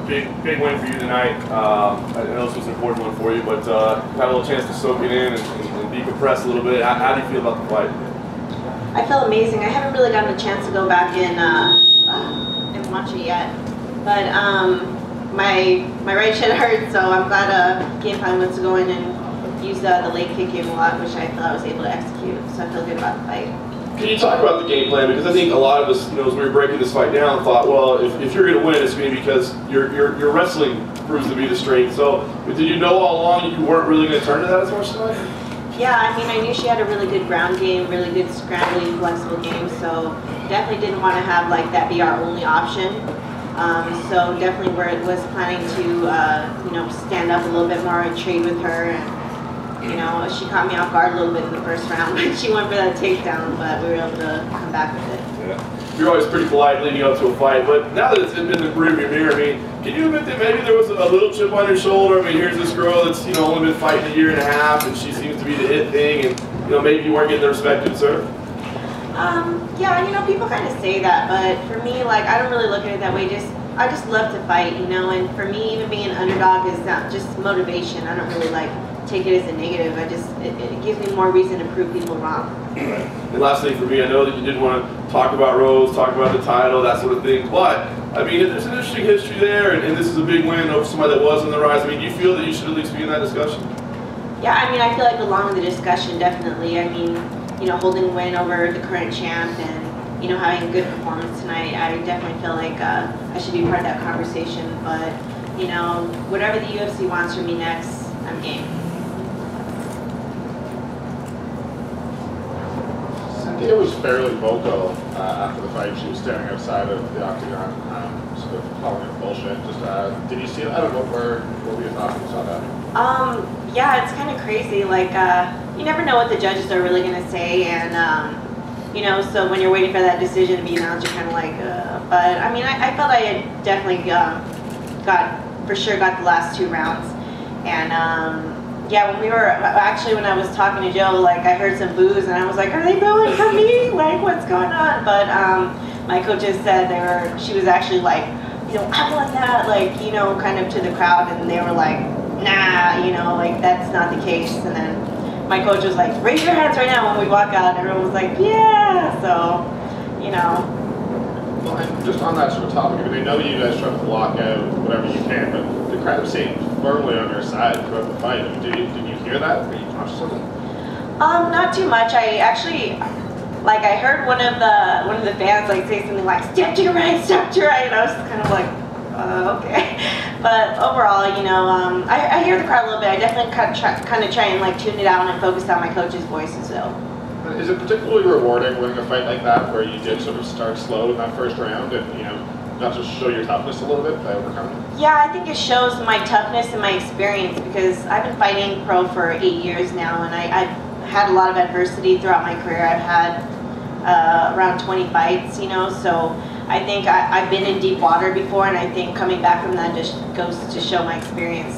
big win for you tonight. I know this was an important one for you, but had a little chance to soak it in and decompress a little bit. How do you feel about the fight? I feel amazing. I haven't really gotten a chance to go back and watch it yet, but my right shin hurt, so I'm glad game plan was to go in and use the leg kick game a lot, which I thought I was able to execute. So I feel good about the fight. Can you talk about the game plan? Because I think a lot of us, as we were breaking this fight down, thought, well, if you're going to win, it's going to be because your wrestling proves to be the strength. So did you know all along you weren't really going to turn to that as much tonight? Yeah, I mean, I knew she had a really good ground game, really good scrambling, flexible game, so definitely didn't want to have that be our only option. So definitely was planning to, stand up a little bit more and trade with her. And, she caught me off guard a little bit in the first round when she went for that takedown, but we were able to come back with it. Yeah. You're always pretty polite leading up to a fight, but now that it's in the rearview mirror, I mean, can you admit that maybe there was a little chip on your shoulder? I mean, here's this girl that's only been fighting a year and a half, and she seems to be the hit thing, and maybe you weren't getting the respect you deserve. Yeah, people kind of say that, but for me, I don't really look at it that way. I just love to fight, and for me, even being an underdog is not just motivation. I don't really take it as a negative. It gives me more reason to prove people wrong. Right. And last thing for me, I know that you didn't want to talk about Rose, talk about the title, that sort of thing, but I mean, there's an interesting history there, and this is a big win over somebody that was on the rise. I mean, do you feel that you should at least be in that discussion? Yeah, I mean, I feel like along with the discussion, definitely. I mean, holding the win over the current champ and having a good performance tonight, I definitely feel like I should be part of that conversation. But whatever the UFC wants from me next, I'm game. Cynthia was fairly vocal after the fight. She was standing outside of the octagon, sort of calling it bullshit. Just did you see that? What were your thoughts when you saw that? Yeah, it's kind of crazy. You never know what the judges are really going to say, and so when you're waiting for that decision to be announced, you're kind of but I mean, I felt I had definitely got the last 2 rounds, and yeah, when I was talking to Joe, I heard some boos, and I was like, are they booing for me? What's going on? But my coaches said she was actually I want that, kind of to the crowd, and they were like, nah, that's not the case. And then my coach was like, raise your hands right now when we walk out, and everyone was like, yeah, so, Well, and just on that sort of topic, I mean, I know you guys try to block out whatever you can, but the crowd seemed firmly on your side throughout the fight. I mean, did you hear that? Were you conscious of it? Not too much. I actually, I heard one of the fans say something like, step to your right, step to your right, and I was kind of like, okay. But overall, I hear the crowd a little bit. I definitely kind of try and tune it out and focus on my coach's voices, though. Is it particularly rewarding winning a fight like that, where you did sort of start slow in that first round and got to show your toughness a little bit by overcoming it? Yeah, I think it shows my toughness and my experience, because I've been fighting pro for 8 years now, and I've had a lot of adversity throughout my career. I've had around 20 fights, so I think I've been in deep water before, and I think coming back from that just goes to show my experience.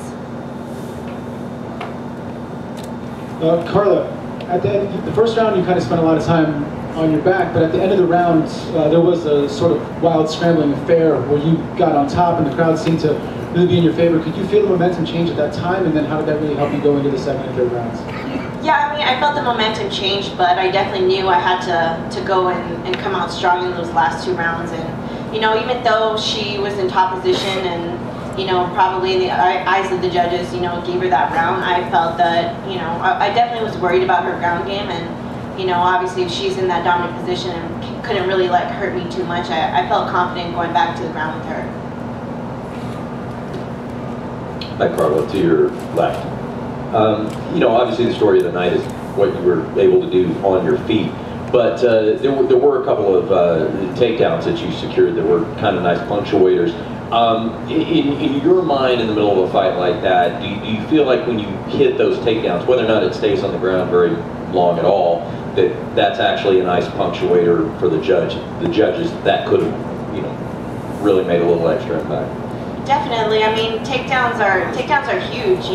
Carla, at the first round, you kind of spent a lot of time on your back, but at the end of the round, there was a sort of wild scrambling affair where you got on top, and the crowd seemed to really be in your favor. Could you feel the momentum change at that time, and then how did that really help you go into the second and third rounds? Yeah, I mean, I felt the momentum change, but I definitely knew I had to go and come out strong in those last 2 rounds. And, even though she was in top position and, probably in the eyes of the judges, gave her that round, I felt that, I definitely was worried about her ground game. And, obviously if she's in that dominant position and couldn't really hurt me too much, I felt confident going back to the ground with her. Hi, Carla, to your left. Obviously the story of the night is what you were able to do on your feet, but there were a couple of takedowns that you secured that were kind of nice punctuators. In your mind, in the middle of a fight like that, do you feel like when you hit those takedowns, whether or not it stays on the ground very long at all, that's actually a nice punctuator for the judges that could have, really made a little extra impact? Definitely. I mean, takedowns are huge.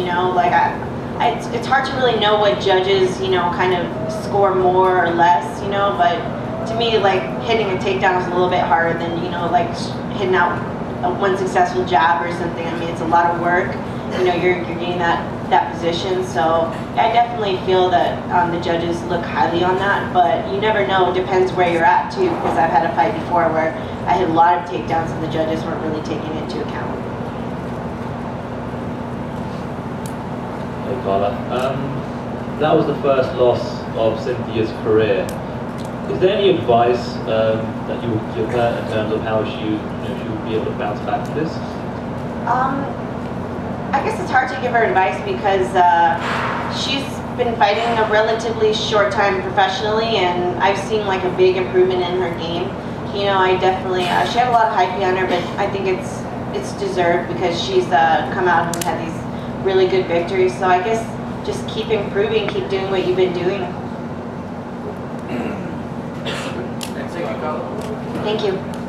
It's hard to really know what judges, kind of score more or less, but to me, hitting a takedown is a little bit harder than, hitting out one successful jab or something. I mean, it's a lot of work. You know, you're getting that position. So I definitely feel that the judges look highly on that, but you never know. It depends where you're at too, because I've had a fight before where I had a lot of takedowns and the judges weren't really taking it into account. Hey Carla, that was the first loss of Cynthia's career. Is there any advice that you would give her in terms of how she would be able to bounce back from this? I guess it's hard to give her advice because she's been fighting a relatively short time professionally, and I've seen like a big improvement in her game. You know, I definitely, she had a lot of hype behind her, but I think it's deserved because she's come out and had these really good victories. So I guess just keep improving, keep doing what you've been doing. Thank you, Carla. Thank you.